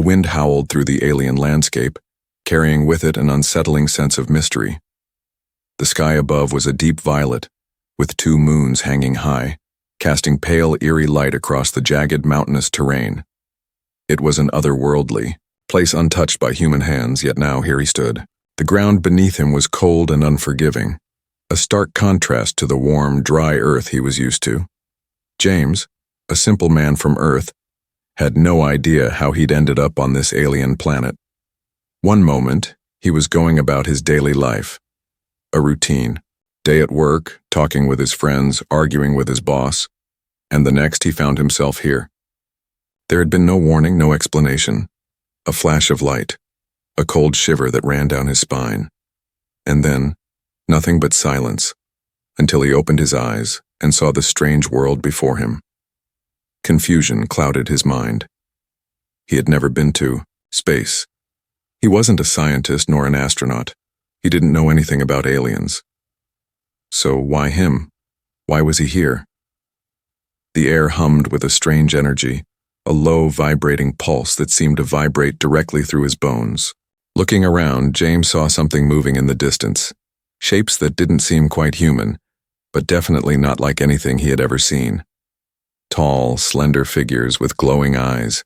The wind howled through the alien landscape, carrying with it an unsettling sense of mystery. The sky above was a deep violet, with 2 moons hanging high, casting pale, eerie light across the jagged mountainous terrain. It was an otherworldly place untouched by human hands, yet now here he stood. The ground beneath him was cold and unforgiving, a stark contrast to the warm, dry earth he was used to. James, a simple man from Earth, had no idea how he'd ended up on this alien planet. One moment, he was going about his daily life, a routine, day at work, talking with his friends, arguing with his boss, and the next he found himself here. There had been no warning, no explanation, a flash of light, a cold shiver that ran down his spine, and then nothing but silence, until he opened his eyes and saw the strange world before him. Confusion clouded his mind. He had never been to space. He wasn't a scientist nor an astronaut. He didn't know anything about aliens. So why him? Why was he here? The air hummed with a strange energy, a low, vibrating pulse that seemed to vibrate directly through his bones. Looking around, James saw something moving in the distance, shapes that didn't seem quite human, but definitely not like anything he had ever seen. Tall, slender figures with glowing eyes.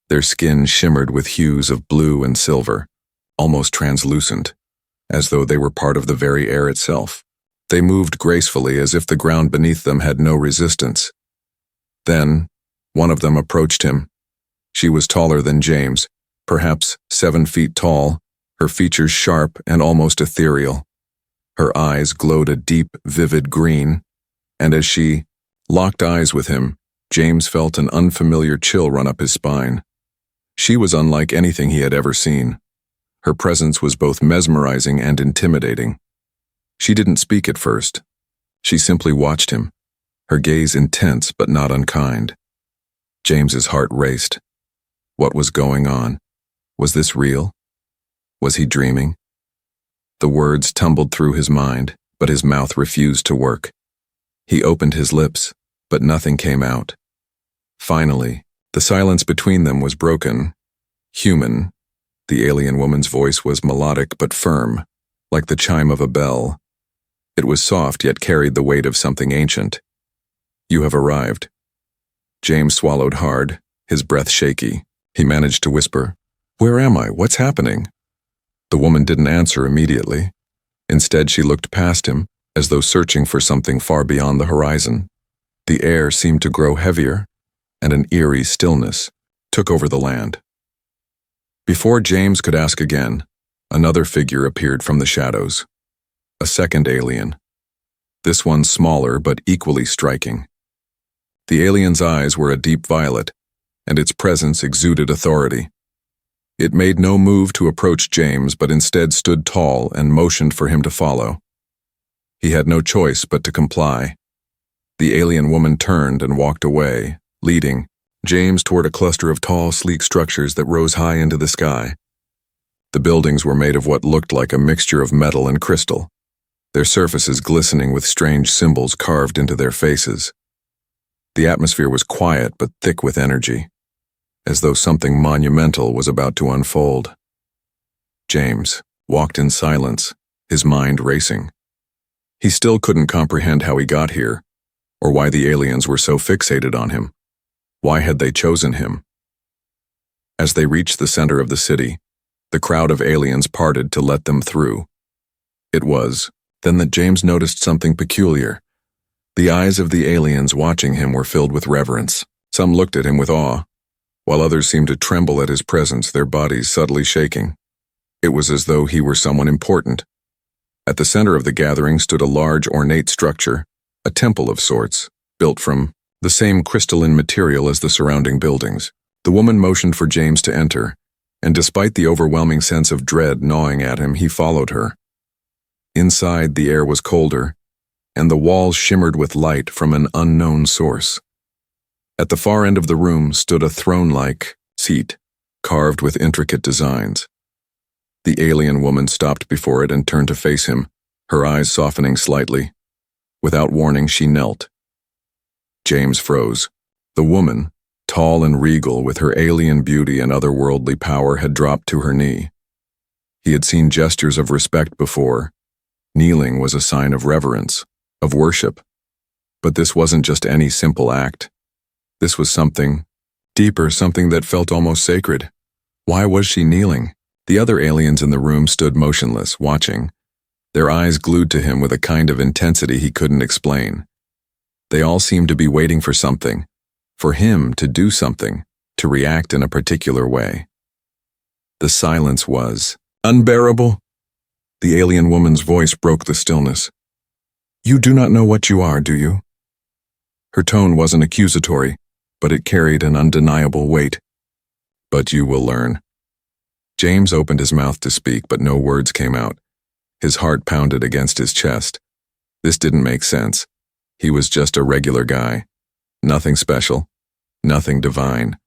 Their skin shimmered with hues of blue and silver, almost translucent, as though they were part of the very air itself. They moved gracefully as if the ground beneath them had no resistance. Then, one of them approached him. She was taller than James, perhaps 7 feet tall, her features sharp and almost ethereal. Her eyes glowed a deep, vivid green, and as she locked eyes with him, James felt an unfamiliar chill run up his spine. She was unlike anything he had ever seen. Her presence was both mesmerizing and intimidating. She didn't speak at first. She simply watched him, her gaze intense but not unkind. James's heart raced. What was going on? Was this real? Was he dreaming? The words tumbled through his mind, but his mouth refused to work. He opened his lips, but nothing came out. Finally, the silence between them was broken. Human. The alien woman's voice was melodic but firm, like the chime of a bell. It was soft yet carried the weight of something ancient. You have arrived. James swallowed hard, his breath shaky. He managed to whisper, "Where am I? What's happening?" The woman didn't answer immediately. Instead, she looked past him, as though searching for something far beyond the horizon. The air seemed to grow heavier, and an eerie stillness took over the land. Before James could ask again, another figure appeared from the shadows. A second alien. This one smaller but equally striking. The alien's eyes were a deep violet, and its presence exuded authority. It made no move to approach James, but instead stood tall and motioned for him to follow. He had no choice but to comply. The alien woman turned and walked away, leading James toward a cluster of tall, sleek structures that rose high into the sky. The buildings were made of what looked like a mixture of metal and crystal, their surfaces glistening with strange symbols carved into their faces. The atmosphere was quiet but thick with energy, as though something monumental was about to unfold. James walked in silence, his mind racing. He still couldn't comprehend how he got here, or why the aliens were so fixated on him. Why had they chosen him? As they reached the center of the city, the crowd of aliens parted to let them through. It was then that James noticed something peculiar. The eyes of the aliens watching him were filled with reverence. Some looked at him with awe, while others seemed to tremble at his presence, their bodies subtly shaking. It was as though he were someone important. At the center of the gathering stood a large, ornate structure, a temple of sorts, built from the same crystalline material as the surrounding buildings. The woman motioned for James to enter, and despite the overwhelming sense of dread gnawing at him, he followed her. Inside, the air was colder, and the walls shimmered with light from an unknown source. At the far end of the room stood a throne-like seat, carved with intricate designs. The alien woman stopped before it and turned to face him, her eyes softening slightly. Without warning, she knelt. James froze. The woman, tall and regal with her alien beauty and otherworldly power, had dropped to her knee. He had seen gestures of respect before. Kneeling was a sign of reverence, of worship. But this wasn't just any simple act. This was something deeper, something that felt almost sacred. Why was she kneeling? The other aliens in the room stood motionless, watching, their eyes glued to him with a kind of intensity he couldn't explain. They all seemed to be waiting for something, for him to do something, to react in a particular way. The silence was unbearable. The alien woman's voice broke the stillness. "You do not know what you are, do you?" Her tone wasn't accusatory, but it carried an undeniable weight. "But you will learn." James opened his mouth to speak, but no words came out. His heart pounded against his chest. This didn't make sense. He was just a regular guy. Nothing special. Nothing divine.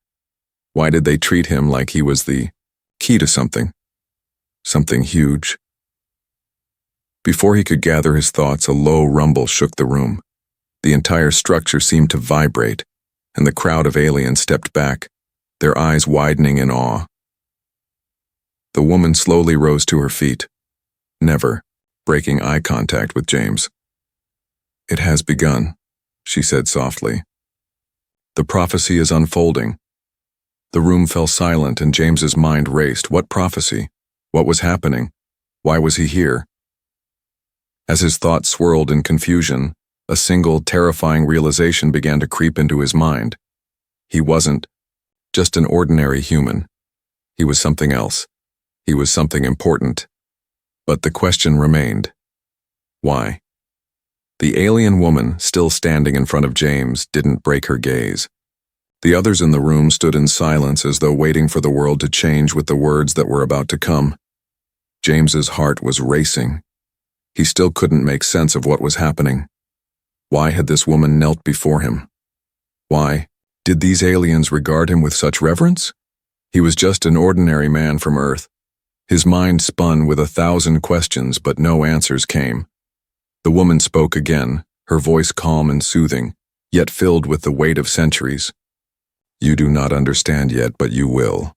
Why did they treat him like he was the key to something? Something huge. Before he could gather his thoughts, a low rumble shook the room. The entire structure seemed to vibrate, and the crowd of aliens stepped back, their eyes widening in awe. The woman slowly rose to her feet, never breaking eye contact with James. "It has begun," she said softly. "The prophecy is unfolding." The room fell silent and James's mind raced. What prophecy? What was happening? Why was he here? As his thoughts swirled in confusion, a single terrifying realization began to creep into his mind. He wasn't just an ordinary human. He was something else. He was something important. But the question remained. Why? The alien woman, still standing in front of James, didn't break her gaze. The others in the room stood in silence as though waiting for the world to change with the words that were about to come. James's heart was racing. He still couldn't make sense of what was happening. Why had this woman knelt before him? Why did these aliens regard him with such reverence? He was just an ordinary man from Earth. His mind spun with 1,000 questions, but no answers came. The woman spoke again, her voice calm and soothing, yet filled with the weight of centuries. "You do not understand yet, but you will."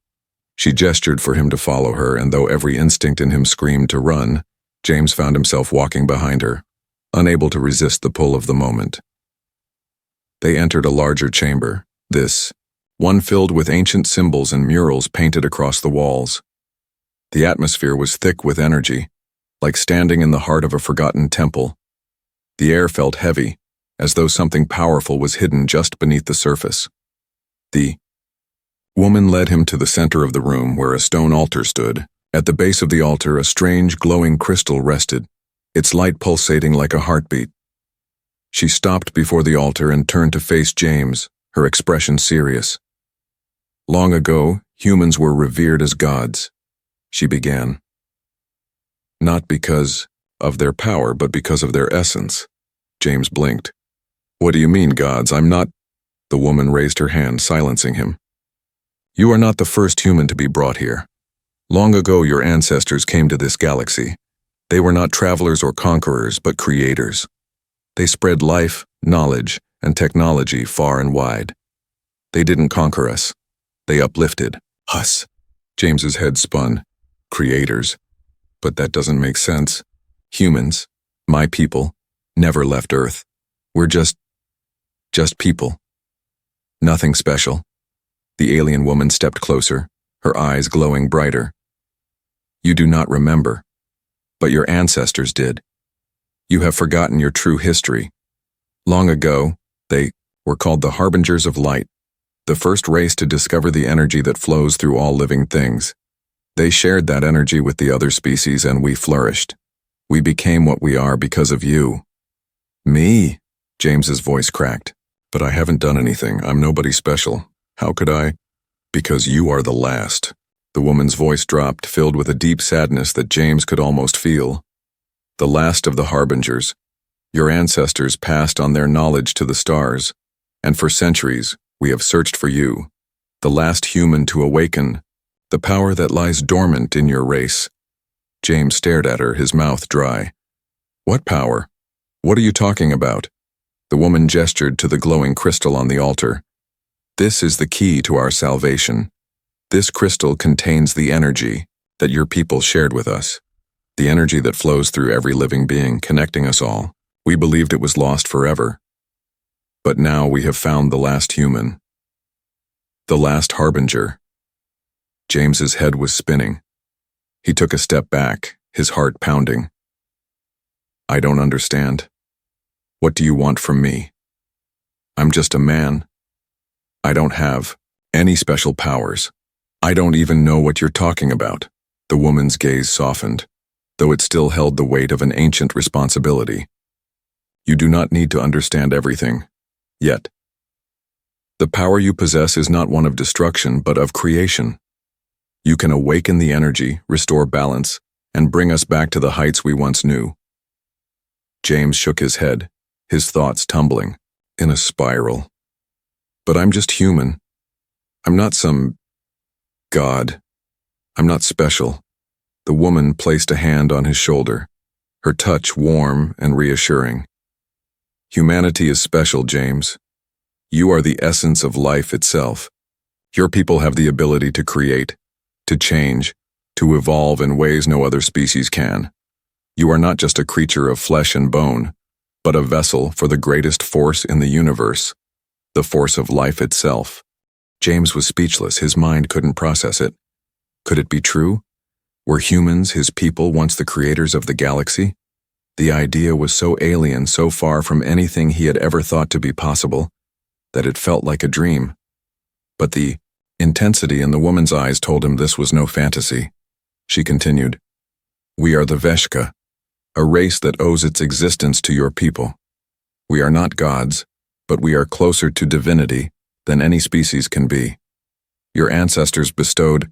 She gestured for him to follow her, and though every instinct in him screamed to run, James found himself walking behind her, unable to resist the pull of the moment. They entered a larger chamber, this one filled with ancient symbols and murals painted across the walls. The atmosphere was thick with energy, like standing in the heart of a forgotten temple. The air felt heavy, as though something powerful was hidden just beneath the surface. The woman led him to the center of the room where a stone altar stood. At the base of the altar, a strange glowing crystal rested, its light pulsating like a heartbeat. She stopped before the altar and turned to face James, her expression serious. "Long ago, humans were revered as gods," she began. "Not because of their power, but because of their essence." James blinked. "What do you mean, gods? I'm not—" The woman raised her hand, silencing him. "You are not the first human to be brought here. Long ago, your ancestors came to this galaxy. They were not travelers or conquerors, but creators. They spread life, knowledge, and technology far and wide. They didn't conquer us. They uplifted us." James's head spun. Creators. But that doesn't make sense. Humans, my people, never left Earth. We're just people. Nothing special. The alien woman stepped closer, her eyes glowing brighter. "You do not remember, but your ancestors did. You have forgotten your true history. Long ago, they were called the Harbingers of Light, the first race to discover the energy that flows through all living things. They shared that energy with the other species and we flourished. We became what we are because of you." "Me?" James's voice cracked. "But I haven't done anything. I'm nobody special. How could I?" "Because you are the last." The woman's voice dropped, filled with a deep sadness that James could almost feel. "The last of the Harbingers. Your ancestors passed on their knowledge to the stars, and for centuries we have searched for you, the last human to awaken the power that lies dormant in your race." James stared at her, his mouth dry. "What power? What are you talking about?" The woman gestured to the glowing crystal on the altar. This is the key to our salvation. This crystal contains the energy that your people shared with us, the energy that flows through every living being, connecting us all. We believed it was lost forever. But now we have found the last human, the last harbinger. James's head was spinning. He took a step back, his heart pounding. I don't understand. What do you want from me? I'm just a man. I don't have any special powers. I don't even know what you're talking about. The woman's gaze softened, though it still held the weight of an ancient responsibility. You do not need to understand everything, yet. The power you possess is not one of destruction, but of creation. You can awaken the energy, restore balance, and bring us back to the heights we once knew. James shook his head, his thoughts tumbling in a spiral. But I'm just human. I'm not some god. I'm not special. The woman placed a hand on his shoulder, her touch warm and reassuring. Humanity is special, James. You are the essence of life itself. Your people have the ability to create, to change, to evolve in ways no other species can. You are not just a creature of flesh and bone, but a vessel for the greatest force in the universe, the force of life itself. James was speechless. His mind couldn't process it. Could it be true? Were humans, his people, once the creators of the galaxy? The idea was so alien, so far from anything he had ever thought to be possible, that it felt like a dream. But the intensity in the woman's eyes told him this was no fantasy. She continued, We are the Veshka, a race that owes its existence to your people. We are not gods, but we are closer to divinity than any species can be. Your ancestors bestowed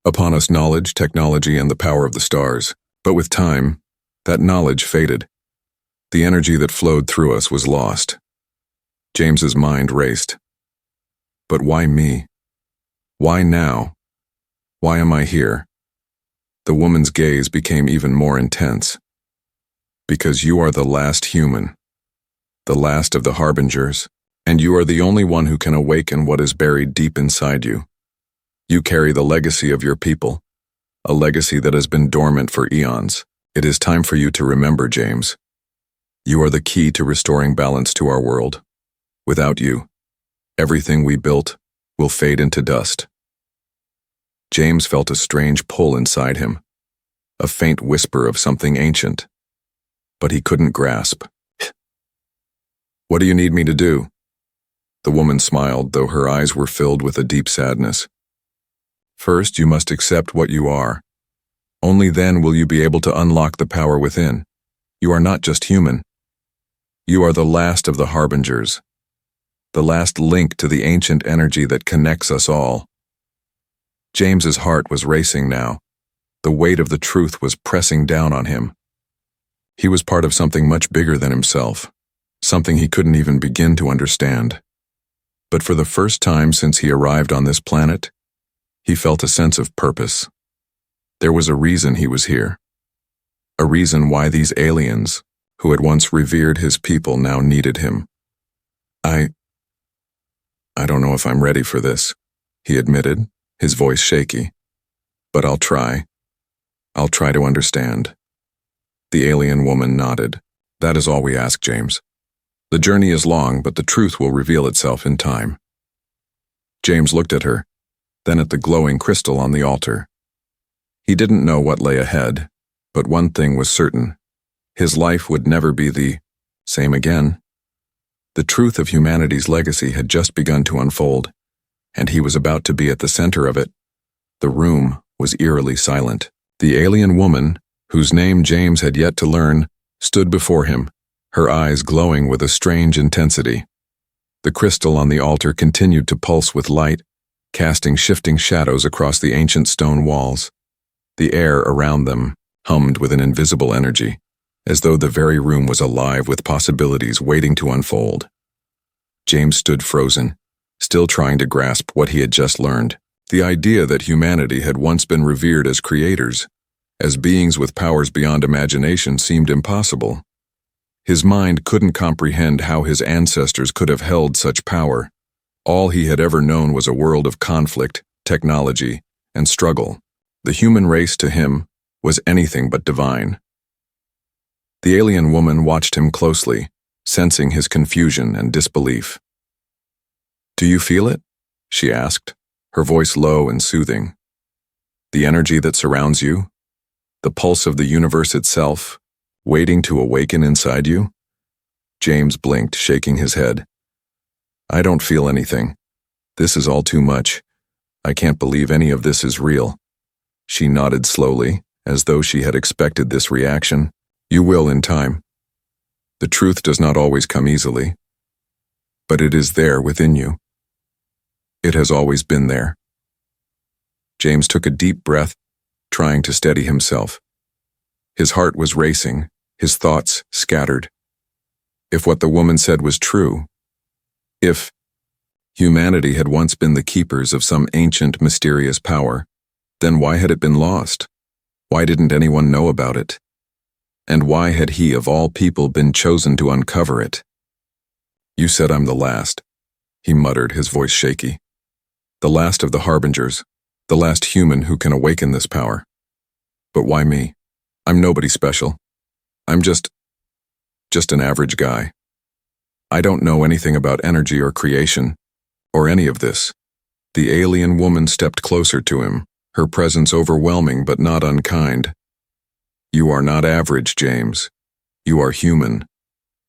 upon us knowledge, technology, and the power of the stars, but with time, that knowledge faded. The energy that flowed through us was lost. James's mind raced. But why me? Why now? Why am I here? The woman's gaze became even more intense. Because you are the last human, the last of the harbingers, and you are the only one who can awaken what is buried deep inside you. You carry the legacy of your people, a legacy that has been dormant for eons. It is time for you to remember, James. You are the key to restoring balance to our world. Without you, everything we built will fade into dust. James felt a strange pull inside him, a faint whisper of something ancient, but he couldn't grasp. What do you need me to do? The woman smiled, though her eyes were filled with a deep sadness. First, you must accept what you are. Only then will you be able to unlock the power within. You are not just human. You are the last of the harbingers, the last link to the ancient energy that connects us all. James's heart was racing now. The weight of the truth was pressing down on him. He was part of something much bigger than himself, something he couldn't even begin to understand. But for the first time since he arrived on this planet, he felt a sense of purpose. There was a reason he was here. A reason why these aliens, who had once revered his people, now needed him. I don't know if I'm ready for this, he admitted, his voice shaky. But I'll try. I'll try to understand. The alien woman nodded. That is all we ask, James. The journey is long, but the truth will reveal itself in time. James looked at her, then at the glowing crystal on the altar. He didn't know what lay ahead, but one thing was certain. His life would never be the same again. The truth of humanity's legacy had just begun to unfold, and he was about to be at the center of it. The room was eerily silent. The alien woman, whose name James had yet to learn, stood before him, her eyes glowing with a strange intensity. The crystal on the altar continued to pulse with light, casting shifting shadows across the ancient stone walls. The air around them hummed with an invisible energy, as though the very room was alive with possibilities waiting to unfold. James stood frozen, still trying to grasp what he had just learned. The idea that humanity had once been revered as creators, as beings with powers beyond imagination, seemed impossible. His mind couldn't comprehend how his ancestors could have held such power, All he had ever known was a world of conflict, technology, and struggle. The human race to him was anything but divine. The alien woman watched him closely, sensing his confusion and disbelief. "Do you feel it?" she asked, her voice low and soothing. "The energy that surrounds you? The pulse of the universe itself, waiting to awaken inside you?" James blinked, shaking his head. "I don't feel anything. This is all too much. I can't believe any of this is real." She nodded slowly, as though she had expected this reaction. "You will in time. The truth does not always come easily, but it is there within you. It has always been there." James took a deep breath, trying to steady himself. His heart was racing, his thoughts scattered. If what the woman said was true, if humanity had once been the keepers of some ancient, mysterious power, then why had it been lost? Why didn't anyone know about it? And why had he, of all people, been chosen to uncover it? "You said I'm the last," he muttered, his voice shaky. "The last of the harbingers, the last human who can awaken this power. But why me? I'm nobody special. I'm just an average guy. I don't know anything about energy or creation, or any of this." The alien woman stepped closer to him, her presence overwhelming but not unkind. "You are not average, James. You are human,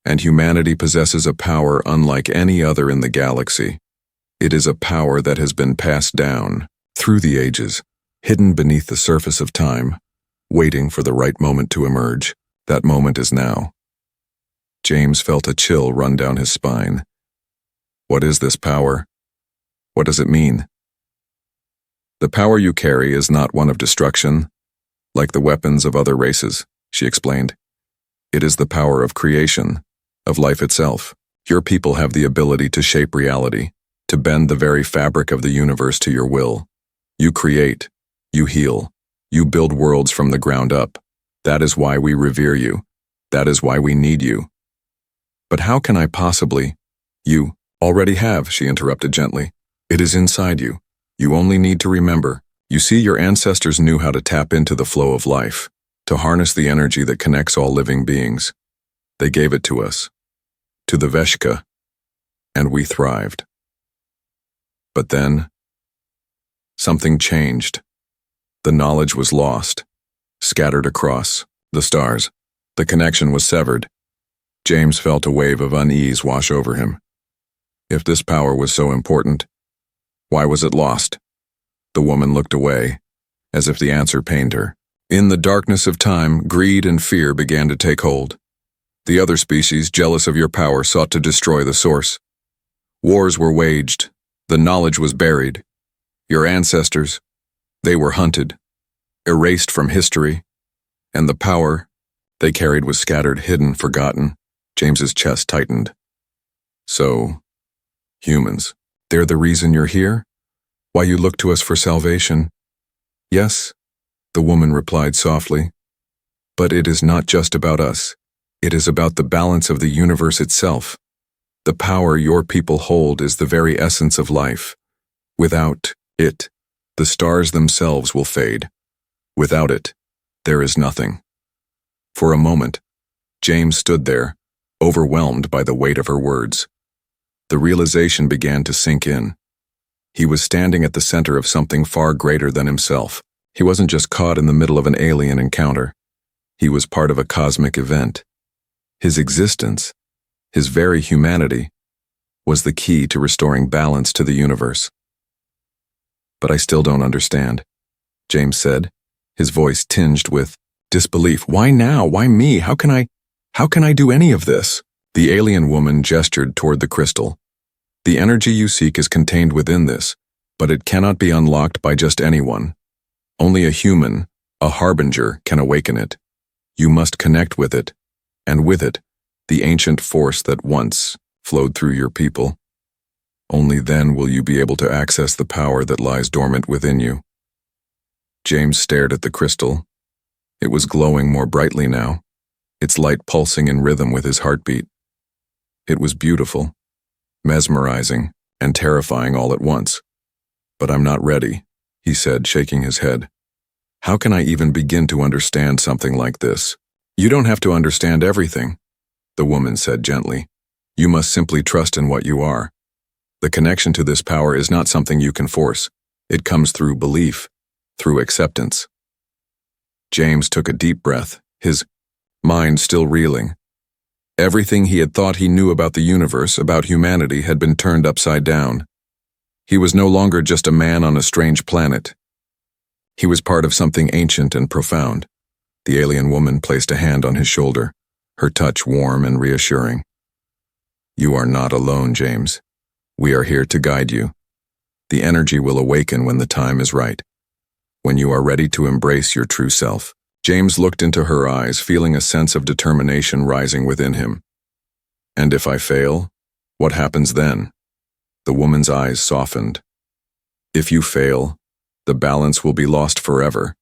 and humanity possesses a power unlike any other in the galaxy. It is a power that has been passed down, through the ages, hidden beneath the surface of time, waiting for the right moment to emerge. That moment is now." James felt a chill run down his spine. "What is this power? What does it mean?" "The power you carry is not one of destruction, like the weapons of other races," she explained. "It is the power of creation, of life itself. Your people have the ability to shape reality, to bend the very fabric of the universe to your will. You create, you heal, you build worlds from the ground up. That is why we revere you. That is why we need you." "But how can I possibly—" "You already have," she interrupted gently. "It is inside you. You only need to remember. You see, your ancestors knew how to tap into the flow of life, to harness the energy that connects all living beings. They gave it to us, to the Veshka, and we thrived. But then, something changed. The knowledge was lost, scattered across the stars. The connection was severed." James felt a wave of unease wash over him. If this power was so important, why was it lost? The woman looked away, as if the answer pained her. "In the darkness of time, greed and fear began to take hold. The other species, jealous of your power, sought to destroy the source. Wars were waged, the knowledge was buried. Your ancestors, they were hunted, erased from history, and the power they carried was scattered, hidden, forgotten." James's chest tightened. "So, humans, they're the reason you're here? Why you look to us for salvation?" "Yes," the woman replied softly. "But it is not just about us. It is about the balance of the universe itself. The power your people hold is the very essence of life. Without it, the stars themselves will fade. Without it, there is nothing." For a moment, James stood there, overwhelmed by the weight of her words. The realization began to sink in. He was standing at the center of something far greater than himself. He wasn't just caught in the middle of an alien encounter. He was part of a cosmic event. His existence, his very humanity, was the key to restoring balance to the universe. "But I still don't understand," James said, his voice tinged with disbelief. "Why now? Why me? How can I do any of this?" The alien woman gestured toward the crystal. "The energy you seek is contained within this, but it cannot be unlocked by just anyone. Only a human, a harbinger, can awaken it. You must connect with it, and with it, the ancient force that once flowed through your people. Only then will you be able to access the power that lies dormant within you." James stared at the crystal. It was glowing more brightly now, its light pulsing in rhythm with his heartbeat. It was beautiful, mesmerizing, and terrifying all at once. "But I'm not ready," he said, shaking his head. "How can I even begin to understand something like this?" "You don't have to understand everything," the woman said gently. "You must simply trust in what you are. The connection to this power is not something you can force. It comes through belief, through acceptance." James took a deep breath, his mind still reeling. Everything he had thought he knew about the universe, about humanity, had been turned upside down. He was no longer just a man on a strange planet. He was part of something ancient and profound. The alien woman placed a hand on his shoulder, her touch warm and reassuring. "You are not alone, James. We are here to guide you. The energy will awaken when the time is right, when you are ready to embrace your true self." James looked into her eyes, feeling a sense of determination rising within him. "And if I fail, what happens then?" The woman's eyes softened. "If you fail, the balance will be lost forever,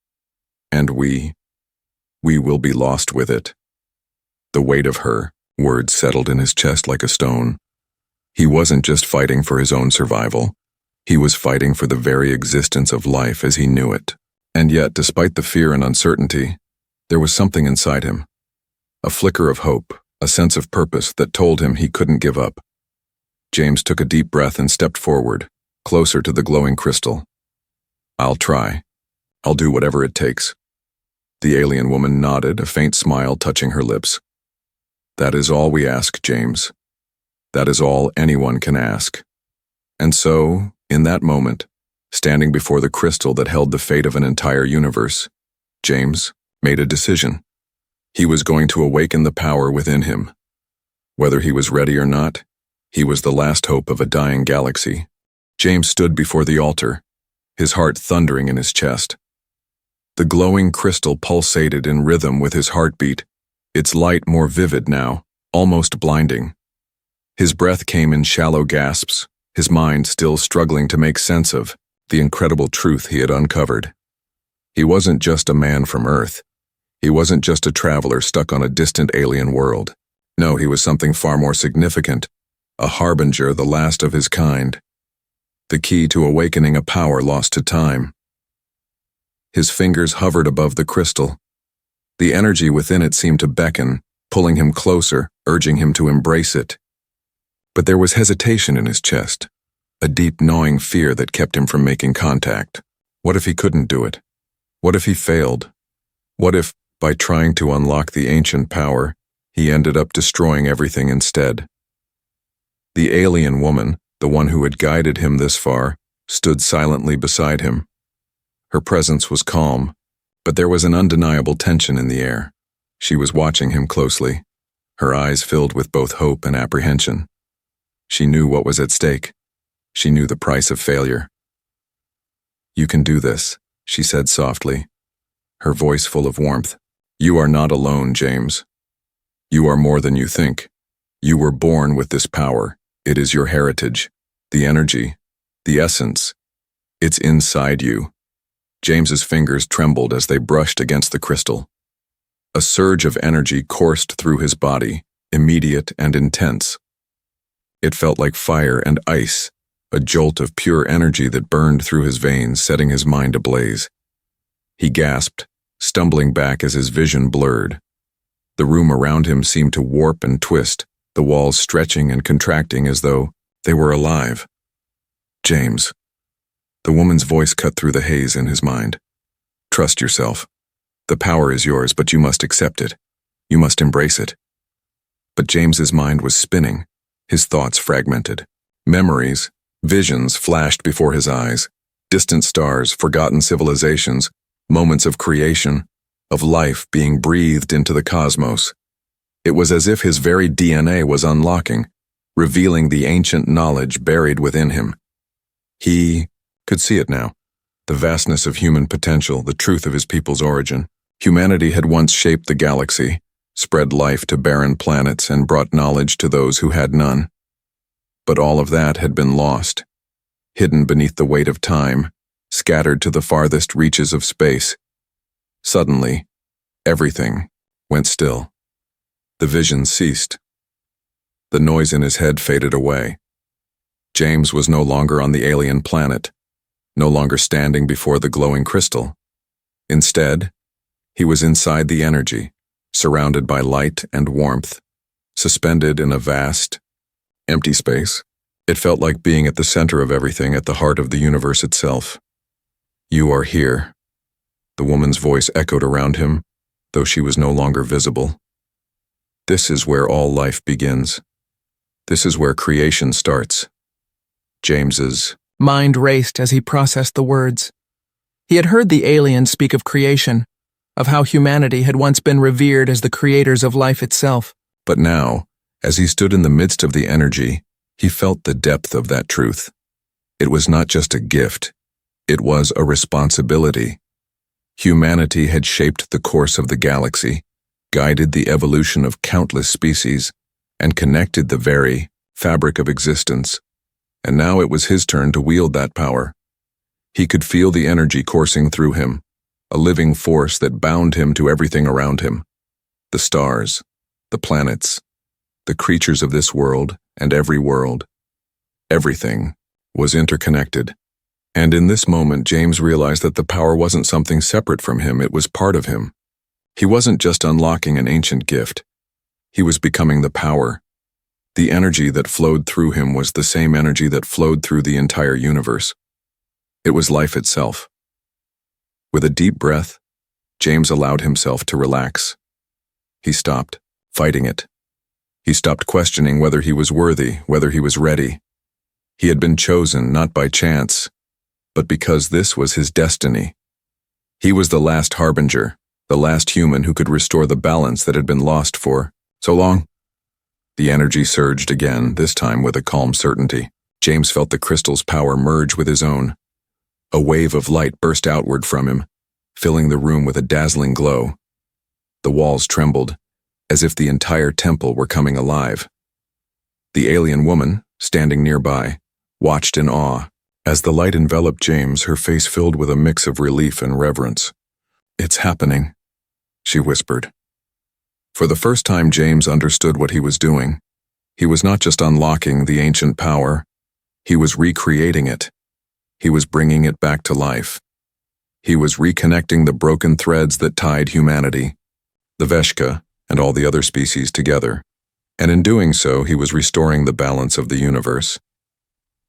and we will be lost with it." The weight of her words settled in his chest like a stone. He wasn't just fighting for his own survival. He was fighting for the very existence of life as he knew it. And yet, despite the fear and uncertainty, there was something inside him. A flicker of hope, a sense of purpose that told him he couldn't give up. James took a deep breath and stepped forward, closer to the glowing crystal. "I'll try. I'll do whatever it takes." The alien woman nodded, a faint smile touching her lips. "That is all we ask, James. That is all anyone can ask." And so, in that moment, standing before the crystal that held the fate of an entire universe, James made a decision. He was going to awaken the power within him. Whether he was ready or not, he was the last hope of a dying galaxy. James stood before the altar, his heart thundering in his chest. The glowing crystal pulsated in rhythm with his heartbeat, its light more vivid now, almost blinding. His breath came in shallow gasps, his mind still struggling to make sense of the incredible truth he had uncovered. He wasn't just a man from Earth. He wasn't just a traveler stuck on a distant alien world. No, he was something far more significant, a harbinger, the last of his kind. The key to awakening a power lost to time. His fingers hovered above the crystal. The energy within it seemed to beckon, pulling him closer, urging him to embrace it. But there was hesitation in his chest, a deep gnawing fear that kept him from making contact. What if he couldn't do it? What if he failed? What if, by trying to unlock the ancient power, he ended up destroying everything instead? The alien woman, the one who had guided him this far, stood silently beside him. Her presence was calm, but there was an undeniable tension in the air. She was watching him closely, her eyes filled with both hope and apprehension. She knew what was at stake. She knew the price of failure. "You can do this," she said softly, her voice full of warmth. "You are not alone, James. You are more than you think. You were born with this power. It is your heritage, the energy, the essence. It's inside you." James's fingers trembled as they brushed against the crystal. A surge of energy coursed through his body, immediate and intense. It felt like fire and ice, a jolt of pure energy that burned through his veins, setting his mind ablaze. He gasped, stumbling back as his vision blurred. The room around him seemed to warp and twist, the walls stretching and contracting as though they were alive. "James." The woman's voice cut through the haze in his mind. "Trust yourself. The power is yours, but you must accept it. You must embrace it." But James's mind was spinning, his thoughts fragmented. Memories, visions flashed before his eyes, distant stars, forgotten civilizations, moments of creation, of life being breathed into the cosmos. It was as if his very DNA was unlocking, revealing the ancient knowledge buried within him. He could see it now, the vastness of human potential, the truth of his people's origin. Humanity had once shaped the galaxy, spread life to barren planets, and brought knowledge to those who had none. But all of that had been lost, hidden beneath the weight of time, scattered to the farthest reaches of space. Suddenly, everything went still. The vision ceased. The noise in his head faded away. James was no longer on the alien planet, no longer standing before the glowing crystal. Instead, he was inside the energy, surrounded by light and warmth, suspended in a vast, empty space. It felt like being at the center of everything, at the heart of the universe itself. "You are here," the woman's voice echoed around him, though she was no longer visible. "This is where all life begins. This is where creation starts." James's mind raced as he processed the words. He had heard the aliens speak of creation, of how humanity had once been revered as the creators of life itself. But now, as he stood in the midst of the energy, he felt the depth of that truth. It was not just a gift, it was a responsibility. Humanity had shaped the course of the galaxy, guided the evolution of countless species, and connected the very fabric of existence. And now it was his turn to wield that power. He could feel the energy coursing through him, a living force that bound him to everything around him. The stars, the planets, the creatures of this world and every world. Everything was interconnected. And in this moment, James realized that the power wasn't something separate from him, it was part of him. He wasn't just unlocking an ancient gift. He was becoming the power. The energy that flowed through him was the same energy that flowed through the entire universe. It was life itself. With a deep breath, James allowed himself to relax. He stopped fighting it. He stopped questioning whether he was worthy, whether he was ready. He had been chosen not by chance, but because this was his destiny. He was the last harbinger, the last human who could restore the balance that had been lost for so long. The energy surged again, this time with a calm certainty. James felt the crystal's power merge with his own. A wave of light burst outward from him, filling the room with a dazzling glow. The walls trembled, as if the entire temple were coming alive. The alien woman, standing nearby, watched in awe. As the light enveloped James, her face filled with a mix of relief and reverence. "It's happening," she whispered. For the first time, James understood what he was doing. He was not just unlocking the ancient power, he was recreating it. He was bringing it back to life. He was reconnecting the broken threads that tied humanity, the Veshka, and all the other species together. And in doing so, he was restoring the balance of the universe.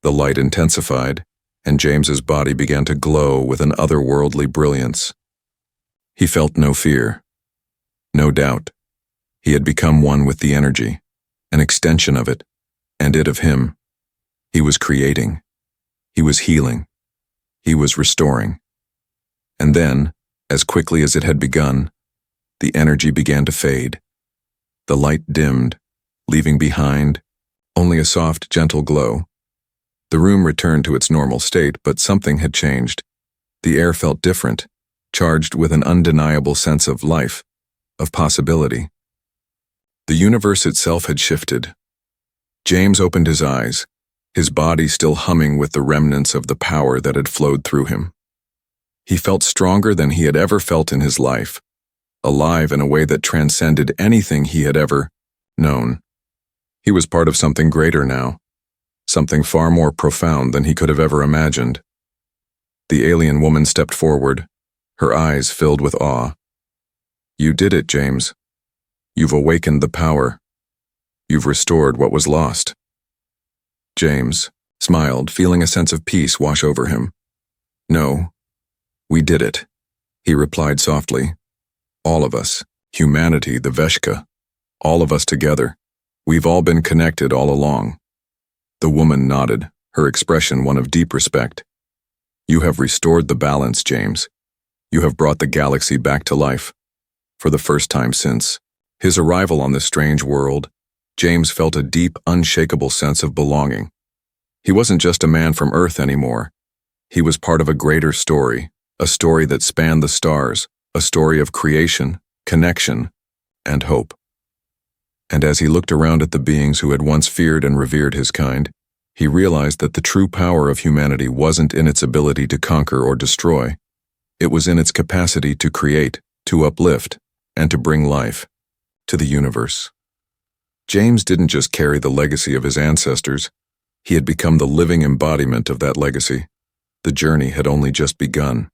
The light intensified, and James's body began to glow with an otherworldly brilliance. He felt no fear, no doubt. He had become one with the energy, an extension of it, and it of him. He was creating. He was healing. He was restoring. And then, as quickly as it had begun, the energy began to fade. The light dimmed, leaving behind only a soft, gentle glow. The room returned to its normal state, but something had changed. The air felt different, charged with an undeniable sense of life, of possibility. The universe itself had shifted. James opened his eyes, his body still humming with the remnants of the power that had flowed through him. He felt stronger than he had ever felt in his life, alive in a way that transcended anything he had ever known. He was part of something greater now, something far more profound than he could have ever imagined. The alien woman stepped forward, her eyes filled with awe. "You did it, James. You've awakened the power. You've restored what was lost." James smiled, feeling a sense of peace wash over him. "No, we did it," he replied softly. "All of us, humanity, the Veshka, all of us together. We've all been connected all along." The woman nodded, her expression one of deep respect. "You have restored the balance, James. You have brought the galaxy back to life. For the first time since his arrival on this strange world, James felt a deep, unshakable sense of belonging. He wasn't just a man from Earth anymore. He was part of a greater story, a story that spanned the stars, a story of creation, connection, and hope. And as he looked around at the beings who had once feared and revered his kind, he realized that the true power of humanity wasn't in its ability to conquer or destroy. It was in its capacity to create, to uplift, and to bring life to the universe. James didn't just carry the legacy of his ancestors. He had become the living embodiment of that legacy. The journey had only just begun.